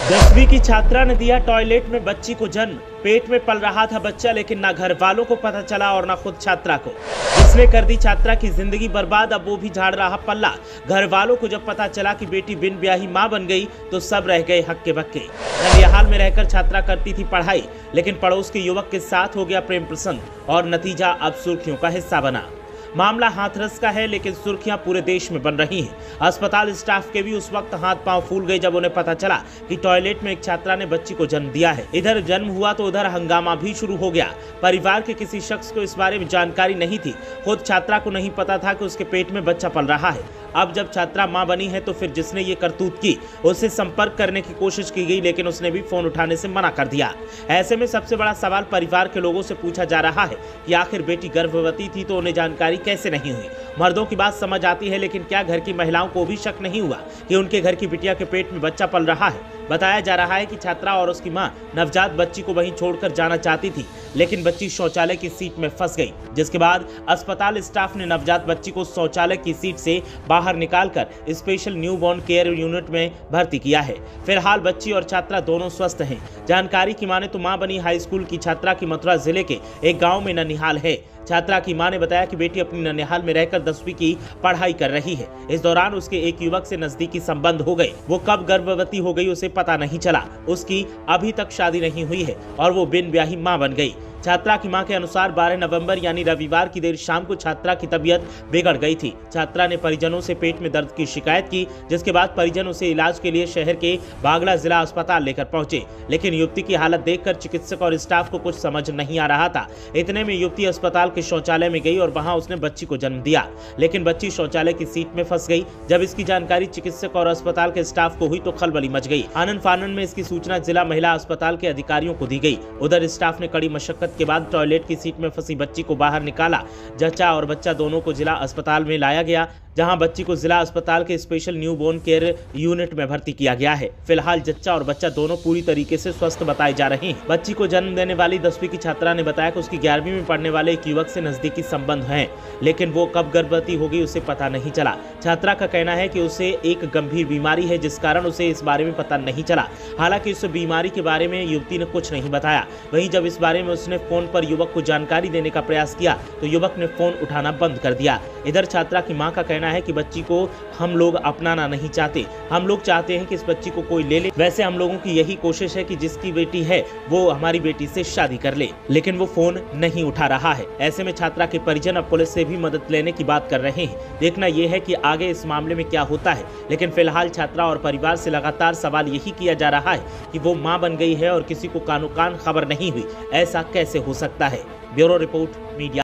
10वीं की छात्रा ने दिया टॉयलेट में बच्ची को जन्म। पेट में पल रहा था बच्चा, लेकिन ना घर वालों को पता चला और ना खुद छात्रा को, जिसने कर दी छात्रा की जिंदगी बर्बाद। अब वो भी झाड़ रहा पल्ला। घर वालों को जब पता चला कि बेटी बिन ब्याही मां बन गई तो सब रह गए हक्के बक्के। ननिहाल में रहकर छात्रा करती थी पढ़ाई, लेकिन पड़ोस के युवक के साथ हो गया प्रेम प्रसंग और नतीजा अब सुर्खियों का हिस्सा बना। मामला हाथरस का है, लेकिन सुर्खियां पूरे देश में बन रही हैं। अस्पताल स्टाफ के भी उस वक्त हाथ पांव फूल गए जब उन्हें पता चला कि टॉयलेट में एक छात्रा ने बच्ची को जन्म दिया है। इधर जन्म हुआ तो उधर हंगामा भी शुरू हो गया। परिवार के किसी शख्स को इस बारे में जानकारी नहीं थी। खुद छात्रा को नहीं पता था कि उसके पेट में बच्चा पल रहा है। अब जब छात्रा मां बनी है तो फिर जिसने ये करतूत की उससे संपर्क करने की कोशिश की गई, लेकिन उसने भी फोन उठाने से मना कर दिया। ऐसे में सबसे बड़ा सवाल परिवार के लोगों से पूछा जा रहा है कि आखिर बेटी गर्भवती थी तो उन्हें जानकारी कैसे नहीं हुई। मर्दों की बात समझ आती है, लेकिन क्या घर की महिलाओं को भी शक नहीं हुआ कि उनके घर की बिटिया के पेट में बच्चा पल रहा है। बताया जा रहा है कि छात्रा और उसकी मां नवजात बच्ची को वहीं छोड़कर जाना चाहती थी, लेकिन बच्ची शौचालय की सीट में फंस गई, जिसके बाद अस्पताल स्टाफ ने नवजात बच्ची को शौचालय की सीट से बाहर निकालकर स्पेशल न्यूबॉर्न केयर यूनिट में भर्ती किया है। फिलहाल बच्ची और छात्रा दोनों स्वस्थ हैं। जानकारी की माने तो मां बनी हाई स्कूल की छात्रा की मथुरा जिले के एक गाँव में ननिहाल है। छात्रा की मां ने बताया कि बेटी अपनी ननिहाल में रहकर 10वीं की पढ़ाई कर रही है। इस दौरान उसके एक युवक से नजदीकी संबंध हो गए। वो कब गर्भवती हो गई उसे पता नहीं चला। उसकी अभी तक शादी नहीं हुई है और वो बिन ब्याही मां बन गई। छात्रा की मां के अनुसार 12 नवंबर यानी रविवार की देर शाम को छात्रा की तबीयत बिगड़ गई थी। छात्रा ने परिजनों से पेट में दर्द की शिकायत की, जिसके बाद परिजन उसे इलाज के लिए शहर के बागला जिला अस्पताल लेकर पहुंचे, लेकिन युवती की हालत देखकर चिकित्सक और स्टाफ को कुछ समझ नहीं आ रहा था। इतने में युवती अस्पताल के शौचालय में गई और वहां उसने बच्ची को जन्म दिया, लेकिन बच्ची शौचालय की सीट में फंस गई। जब इसकी जानकारी चिकित्सक और अस्पताल के स्टाफ को हुई तो खलबली मच गई। आनन फानन में इसकी सूचना जिला महिला अस्पताल के अधिकारियों को दी गई। उधर स्टाफ ने कड़ी मशक्कत के बाद टॉयलेट की सीट में फंसी बच्ची को बाहर निकाला। जच्चा और बच्चा दोनों को जिला अस्पताल में लाया गया, जहां बच्ची को जिला अस्पताल के स्पेशल न्यूबॉर्न केयर यूनिट में भर्ती किया गया है। फिलहाल जच्चा और बच्चा दोनों पूरी तरीके से स्वस्थ बताए जा रहे हैं। बच्ची को जन्म देने वाली 10वीं की छात्रा ने बताया कि उसकी 11वीं में पढ़ने वाले एक युवक से नजदीकी संबंध हैं, लेकिन वो कब गर्भवती होगी उसे पता नहीं चला। छात्रा का कहना है कि उसे एक गंभीर बीमारी है, जिस कारण उसे इस बारे में पता नहीं चला। हालांकि उस बीमारी के बारे में युवती ने कुछ नहीं बताया। वहीं जब इस बारे में उसने फोन पर युवक को जानकारी देने का प्रयास किया तो युवक ने फोन उठाना बंद कर दिया। इधर छात्रा की मां का कहना है कि बच्ची को हम लोग अपनाना नहीं चाहते। हम लोग चाहते हैं कि इस बच्ची को कोई ले ले। वैसे हम लोगों की यही कोशिश है कि जिसकी बेटी है वो हमारी बेटी से शादी कर ले, लेकिन वो फोन नहीं उठा रहा है। ऐसे में छात्रा के परिजन अब पुलिस से भी मदद लेने की बात कर रहे हैं। देखना यह है कि आगे इस मामले में क्या होता है, लेकिन फिलहाल छात्रा और परिवार से लगातार सवाल यही किया जा रहा है कि वो मां बन गई है और किसी को कानो कान खबर नहीं हुई। ऐसा कैसे हो सकता है? Bureau report media.